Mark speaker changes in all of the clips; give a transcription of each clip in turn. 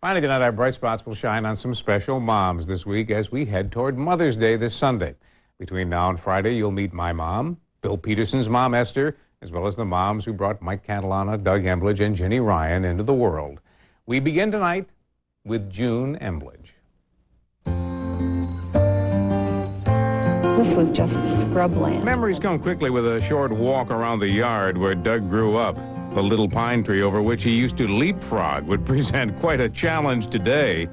Speaker 1: Finally tonight, our bright spots will shine on some special moms this week as we head toward Mother's Day this Sunday. Between now and Friday, you'll meet my mom, Bill Peterson's mom, Esther, as well as the moms who brought Mike Catalana, Doug Emblidge, and Ginny Ryan into the world. We begin tonight with June Emblidge.
Speaker 2: This was just scrubland.
Speaker 1: Memories come quickly with a short walk around the yard where Doug grew up. The little pine tree over which he used to leapfrog would present quite a challenge today.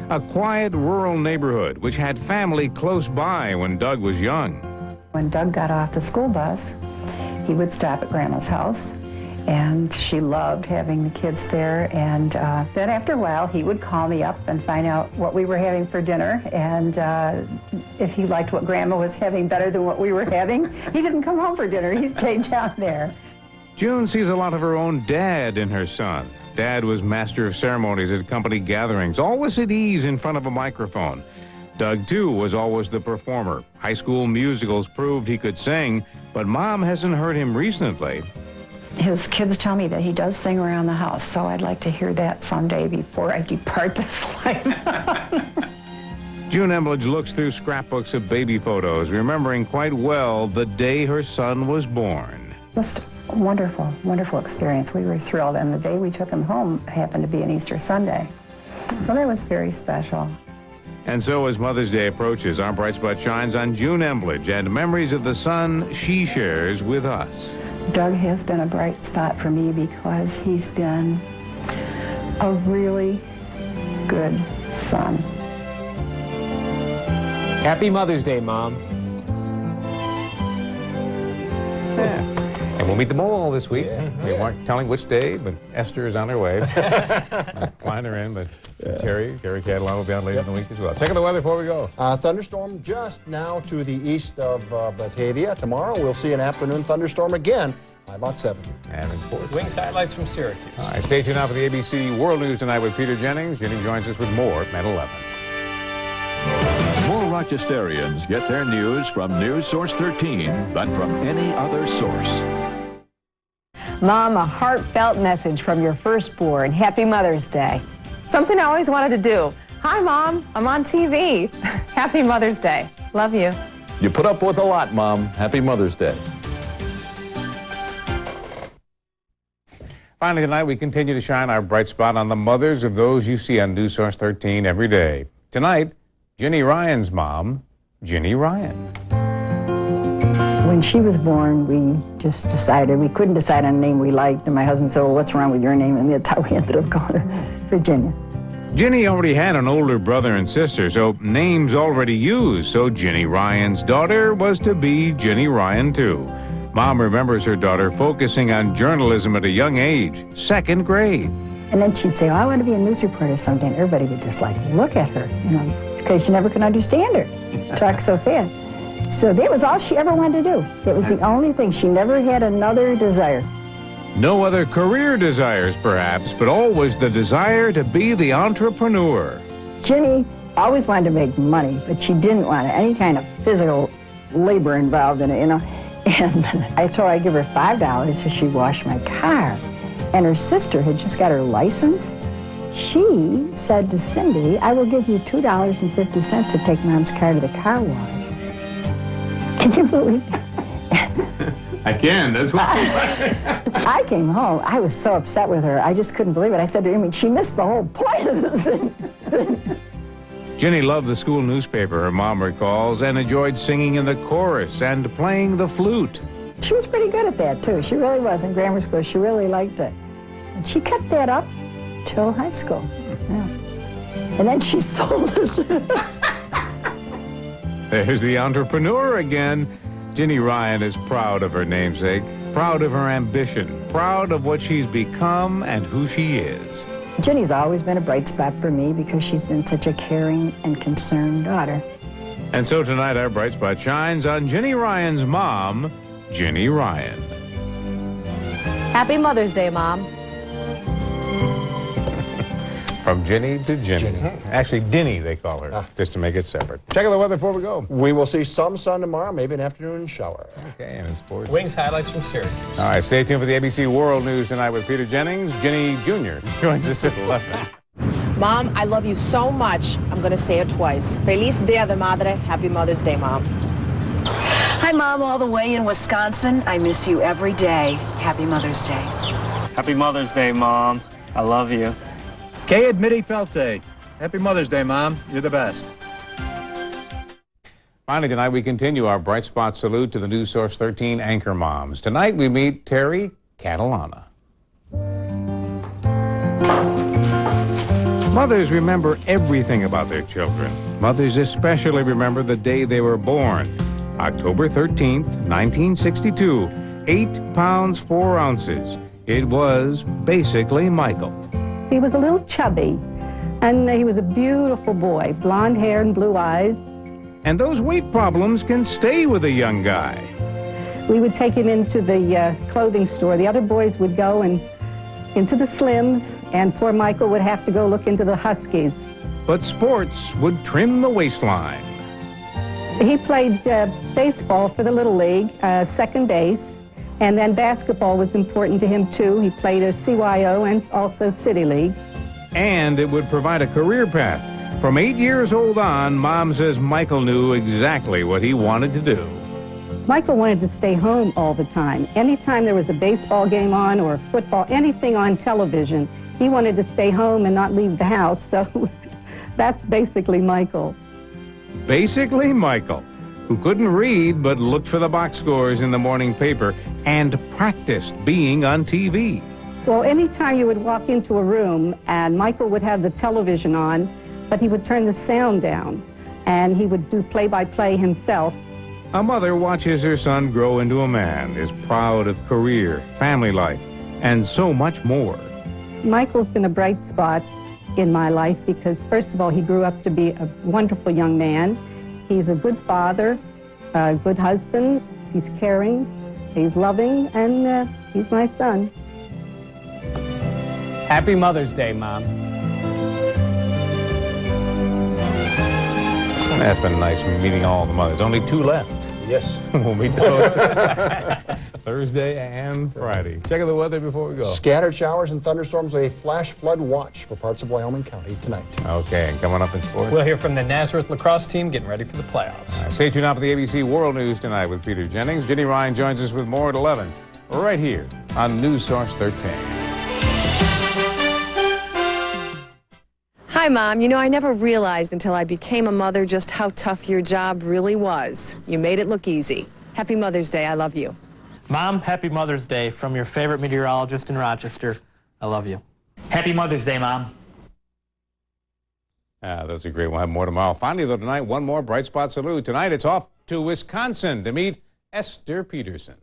Speaker 1: A quiet rural neighborhood which had family close by when Doug was young.
Speaker 2: When Doug got off the school bus, he would stop at Grandma's house, and she loved having the kids there. And then after a while, he would call me up and find out what we were having for dinner, and if he liked what Grandma was having better than what we were having, he didn't come home for dinner. He stayed down there.
Speaker 1: June sees a lot of her own dad in her son. Dad was master of ceremonies at company gatherings, always at ease in front of a microphone. Doug, too, was always the performer. High school musicals proved he could sing, but Mom hasn't heard him recently.
Speaker 2: His kids tell me that he does sing around the house, so I'd like to hear that someday before I depart this life.
Speaker 1: June Emblidge looks through scrapbooks of baby photos, remembering quite well the day her son was born.
Speaker 2: Just a wonderful, wonderful experience. We were thrilled, and the day we took him home happened to be an Easter Sunday. So that was very special.
Speaker 1: And so as Mother's Day approaches, our bright spot shines on June Emblidge and memories of the son she shares with us.
Speaker 2: Doug has been a bright spot for me because he's been a really good son.
Speaker 3: Happy Mother's Day, Mom.
Speaker 1: Yeah. And we'll meet them all this week. We weren't telling which day, but Esther is on her way. Flying her in, but Terry Catalana will be on later in the week as well. Check out the weather before we go.
Speaker 4: Thunderstorm just now to the east of Batavia. Tomorrow we'll see an afternoon thunderstorm again by about 7.
Speaker 1: And in sports.
Speaker 3: Wings highlights from Syracuse.
Speaker 1: All right, stay tuned now for the ABC World News tonight with Peter Jennings. Ginny joins us with more at 11.
Speaker 5: More Rochesterians get their news from NewSource 13 than from any other source.
Speaker 6: Mom, a heartfelt message from your firstborn. Happy Mother's Day.
Speaker 7: Something I always wanted to do. Hi, Mom. I'm on TV. Happy Mother's Day. Love you.
Speaker 8: You put up with a lot, Mom. Happy Mother's Day.
Speaker 1: Finally tonight, we continue to shine our bright spot on the mothers of those you see on NewSource 13 every day. Tonight, Ginny Ryan's mom, Ginny Ryan.
Speaker 2: When she was born, we just decided, we couldn't decide on a name we liked, and my husband said, well, what's wrong with your name? And that's how we ended up calling her Virginia.
Speaker 1: Ginny already had an older brother and sister, so names already used, so Ginny Ryan's daughter was to be Ginny Ryan too. Mom remembers her daughter focusing on journalism at a young age, 2nd grade.
Speaker 2: And then she'd say, oh, I want to be a news reporter someday, and everybody would just like look at her, you know, because you never could understand her. She talked so fast. So that was all she ever wanted to do. That was the only thing. She never had another desire.
Speaker 1: No other career desires, perhaps, but always the desire to be the entrepreneur.
Speaker 2: Ginny always wanted to make money, but she didn't want any kind of physical labor involved in it, you know. And I told her I'd give her $5 so she'd wash my car. And her sister had just got her license. She said to Cindy, I will give you $2.50 to take Mom's car to the car wash. Can you believe that?
Speaker 1: I can, that's what
Speaker 2: I came home. I was so upset with her. I just couldn't believe it. I said to her, I mean, she missed the whole point of this thing.
Speaker 1: Ginny loved the school newspaper, her mom recalls, and enjoyed singing in the chorus and playing the flute.
Speaker 2: She was pretty good at that, too. She really was. In grammar school, she really liked it. And she kept that up till high school. Yeah. And then she sold it.
Speaker 1: There's the entrepreneur again. Ginny Ryan is proud of her namesake, proud of her ambition, proud of what she's become and who she is.
Speaker 2: Ginny's always been a bright spot for me because she's been such a caring and concerned daughter.
Speaker 1: And so tonight our bright spot shines on Ginny Ryan's mom, Ginny Ryan.
Speaker 7: Happy Mother's Day, Mom.
Speaker 1: From Ginny to Ginny. Actually, Dinny, they call her, just to make it separate. Check out the weather before we go.
Speaker 4: We will see some sun tomorrow, maybe an afternoon shower.
Speaker 1: Okay, and in sports.
Speaker 3: Wings highlights from Syracuse.
Speaker 1: All right, stay tuned for the ABC World News tonight with Peter Jennings. Ginny Jr. joins us at 11.
Speaker 9: Mom, I love you so much. I'm going to say it twice. Feliz Dia de Madre. Happy Mother's Day, Mom.
Speaker 10: Hi, Mom, all the way in Wisconsin. I miss you every day. Happy Mother's Day.
Speaker 11: Happy Mother's Day, Mom. I love you.
Speaker 12: Kay Admiti Felte. Happy Mother's Day, Mom. You're the best.
Speaker 1: Finally, tonight we continue our Bright Spot salute to the NewSource 13 anchor moms. Tonight we meet Terry Catalana. Mothers remember everything about their children. Mothers especially remember the day they were born. October 13th, 1962, 8 pounds 4 ounces. It was basically Michael.
Speaker 6: He was a little chubby, and he was a beautiful boy, blonde hair and blue eyes.
Speaker 1: And those weight problems can stay with a young guy.
Speaker 6: We would take him into the clothing store. The other boys would go into the Slims, and poor Michael would have to go look into the Huskies.
Speaker 1: But sports would trim the waistline.
Speaker 6: He played baseball for the Little League, second base, and then basketball was important to him too. He played a CYO and also City League.
Speaker 1: And it would provide a career path. From 8 years old on, Mom says Michael knew exactly what he wanted to do.
Speaker 6: Michael wanted to stay home all the time. Anytime there was a baseball game on or football, anything on television, he wanted to stay home and not leave the house. So that's basically Michael.
Speaker 1: Basically Michael, who couldn't read but looked for the box scores in the morning paper and practiced being on TV.
Speaker 6: Well, anytime you would walk into a room and Michael would have the television on, but he would turn the sound down and he would do play-by-play himself.
Speaker 1: A mother watches her son grow into a man, is proud of career, family life, and so much more.
Speaker 6: Michael's been a bright spot in my life because, first of all, he grew up to be a wonderful young man. He's a good father, a good husband, he's caring, he's loving, and he's my son.
Speaker 3: Happy Mother's Day, Mom.
Speaker 1: That's been nice meeting all the mothers. Only 2 left.
Speaker 4: Yes.
Speaker 1: We'll meet those Thursday and Friday. Check out the weather before we go.
Speaker 4: Scattered showers and thunderstorms, a flash flood watch for parts of Wyoming County tonight.
Speaker 1: Okay, and coming up in sports.
Speaker 3: We'll hear from the Nazareth lacrosse team getting ready for the playoffs.
Speaker 1: Stay tuned now for the ABC World News tonight with Peter Jennings. Ginny Ryan joins us with more at 11, right here on NewSource 13.
Speaker 9: Hi, Mom. You know, I never realized until I became a mother just how tough your job really was. You made it look easy. Happy Mother's Day. I love you.
Speaker 13: Mom, happy Mother's Day from your favorite meteorologist in Rochester. I love you. Happy Mother's Day, Mom.
Speaker 1: Those are great. We'll have more tomorrow. Finally, though, tonight, one more Bright Spot salute. Tonight, it's off to Wisconsin to meet Esther Peterson.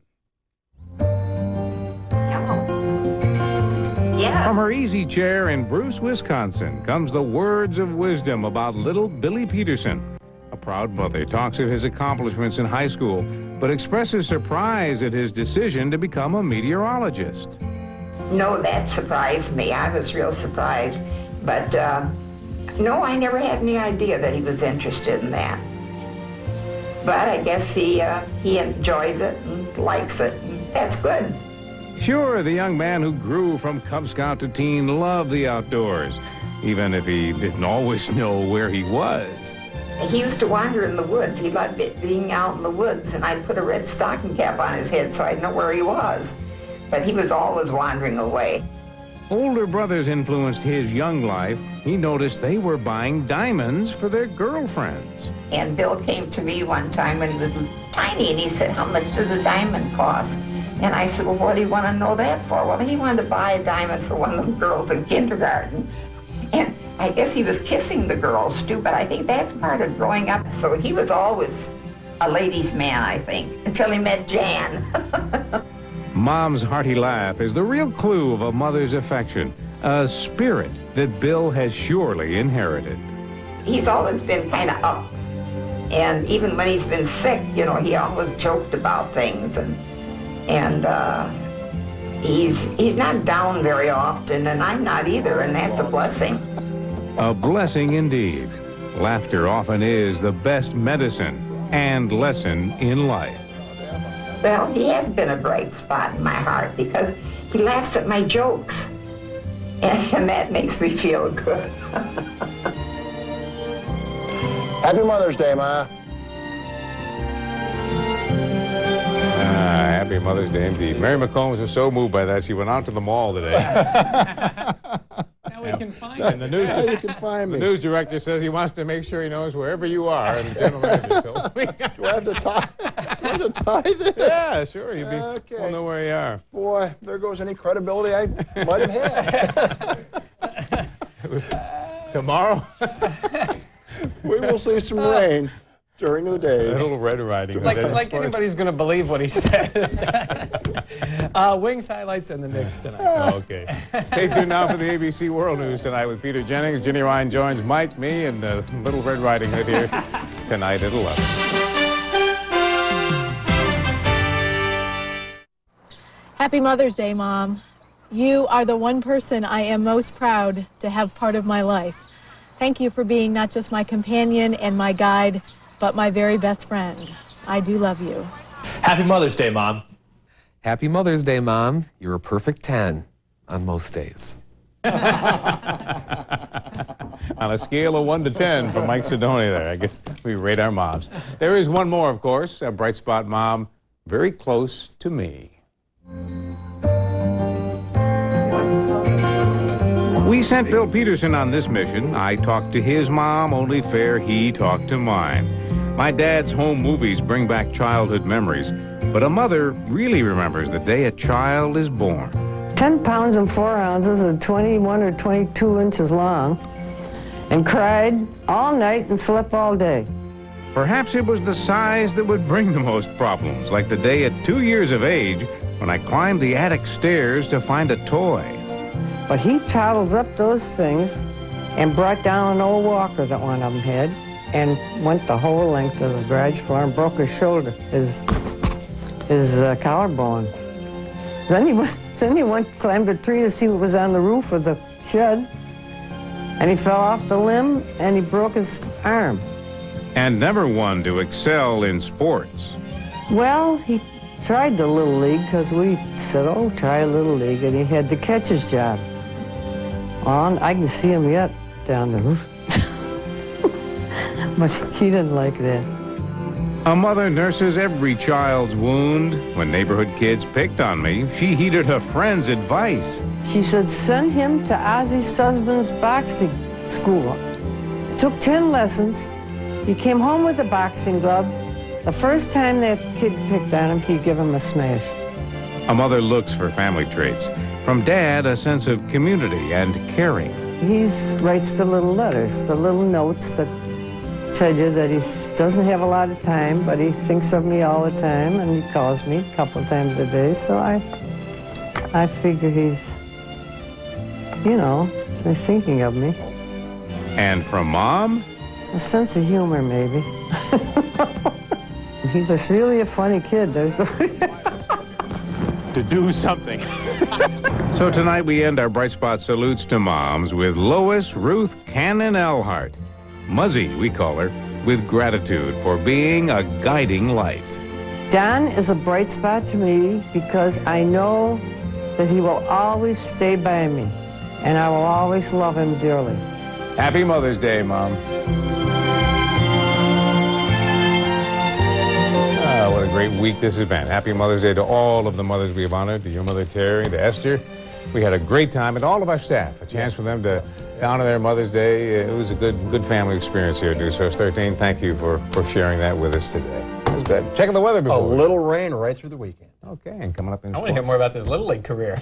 Speaker 1: From her easy chair in Bruce, Wisconsin, comes the words of wisdom about little Billy Peterson. A proud mother talks of his accomplishments in high school, but expresses surprise at his decision to become a meteorologist.
Speaker 14: No, that surprised me. I was real surprised. But no, I never had any idea that he was interested in that. But I guess he enjoys it and likes it, and that's good.
Speaker 1: Sure, the young man who grew from Cub Scout to teen loved the outdoors, even if he didn't always know where he was.
Speaker 14: He used to wander in the woods. He loved being out in the woods, and I'd put a red stocking cap on his head so I'd know where he was. But he was always wandering away.
Speaker 1: Older brothers influenced his young life. He noticed they were buying diamonds for their girlfriends.
Speaker 14: And Bill came to me one time when he was tiny, and he said, "How much does a diamond cost?" And I said, "Well, what do you want to know that for?" Well, he wanted to buy a diamond for one of the girls in kindergarten. And I guess he was kissing the girls, too, but I think that's part of growing up. So he was always a ladies' man, I think, until he met Jan.
Speaker 1: Mom's hearty laugh is the real clue of a mother's affection, a spirit that Bill has surely inherited.
Speaker 14: He's always been kind of up. And even when he's been sick, you know, he always joked about things. And he's not down very often, and I'm not either, and that's a blessing.
Speaker 1: A blessing indeed. Laughter often is the best medicine and lesson in life.
Speaker 14: Well, he has been a bright spot in my heart because he laughs at my jokes. and that makes me feel good.
Speaker 4: Happy Mother's Day, Ma.
Speaker 1: Happy Mother's Day indeed. Mary McCombs was so moved by that, she went out to the mall today.
Speaker 3: Now we can find
Speaker 1: And the news,
Speaker 4: you can find me.
Speaker 1: the news director says he wants to make sure he knows wherever you are. And the general manager told me.
Speaker 4: Do I have to tie, do I have to tie this?
Speaker 1: Yeah, sure.
Speaker 4: Okay.
Speaker 1: We'll know where you are.
Speaker 4: Boy, there goes any credibility I might have had.
Speaker 1: Tomorrow,
Speaker 4: We will see some rain during the day.
Speaker 1: Little Red Riding Hood.
Speaker 3: Like anybody's going to believe what he said. Wings highlights and the Knicks tonight.
Speaker 1: Okay. Stay tuned now for the ABC World News tonight with Peter Jennings. Ginny Ryan joins Mike, me, and Little Red Riding Hood here tonight at 11.
Speaker 15: Happy Mother's Day, Mom. You are the one person I am most proud to have part of my life. Thank you for being not just my companion and my guide, but my very best friend. I do love you.
Speaker 13: Happy Mother's Day, Mom.
Speaker 16: Happy Mother's Day, Mom. You're a perfect 10 on most days.
Speaker 1: On a scale of 1 to 10 for Mike Sidoni there, I guess we rate our moms. There is one more, of course, a bright spot mom, very close to me. We sent Bill Peterson on this mission. I talked to his mom, only fair he talked to mine. My dad's home movies bring back childhood memories, but a mother really remembers the day a child is born.
Speaker 17: 10 pounds and 4 ounces and 21 or 22 inches long, and cried all night and slept all day.
Speaker 1: Perhaps it was the size that would bring the most problems, like the day at 2 years of age when I climbed the attic stairs to find a toy.
Speaker 17: But he toddles up those things and brought down an old walker that one of them had and went the whole length of the garage floor and broke his shoulder, his collarbone. Then he went climbed a tree to see what was on the roof of the shed, and he fell off the limb and he broke his arm.
Speaker 1: And never one to excel in sports.
Speaker 17: Well, he tried the Little League because we said, oh, try a Little League, and he had to catch his job. Well, I can see him yet down the roof. But he didn't like that.
Speaker 1: A mother nurses every child's wound. When neighborhood kids picked on me, she heeded her friend's advice.
Speaker 17: She said, send him to Ozzy Sussman's boxing school. Took 10 lessons. He came home with a boxing glove. The first time that kid picked on him, he gave him a smash.
Speaker 1: A mother looks for family traits. From Dad, a sense of community and caring.
Speaker 17: He writes the little letters, the little notes that tell you that he doesn't have a lot of time, but he thinks of me all the time, and he calls me a couple of times a day. So I figure he's, he's thinking of me.
Speaker 1: And from Mom?
Speaker 17: A sense of humor, maybe. He was really a funny kid. There's the
Speaker 1: to do something. So tonight we end our Bright Spot salutes to moms with Lois Ruth Cannon Alhart. Muzzy, we call her, with gratitude for being a guiding light.
Speaker 17: Don is a bright spot to me because I know that he will always stay by me, and I will always love him dearly.
Speaker 1: Happy Mother's Day, Mom. What a great week this has been. Happy Mother's Day to all of the mothers we have honored, to your mother, Terry, to Esther. We had a great time, and all of our staff, a chance for them to honor their Mother's Day. It was a good family experience here at NewSource 13. Thank you for sharing that with us today. It was good. Checking the weather before.
Speaker 4: A little rain right through the weekend.
Speaker 1: Okay, and coming up in
Speaker 3: I want to hear more about this Little League career.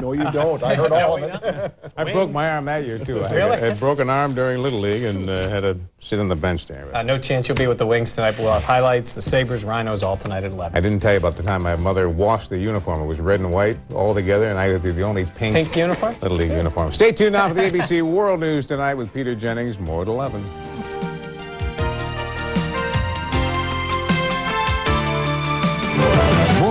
Speaker 4: No, you don't. I heard all of it.
Speaker 1: I broke my arm that year, too.
Speaker 3: Really?
Speaker 1: I had broken arm during Little League and had to sit on the bench there.
Speaker 3: No chance you'll be with the Wings tonight, but we'll have highlights, the Sabres, Rhinos, all tonight at 11.
Speaker 1: I didn't tell you about the time my mother washed the uniform. It was red and white all together, and I was the only pink
Speaker 3: uniform?
Speaker 1: Little League uniform. Stay tuned now for the ABC World News tonight with Peter Jennings. More at 11.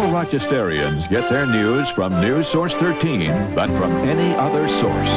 Speaker 5: Rochesterians get their news from NewSource 13 than from any other source.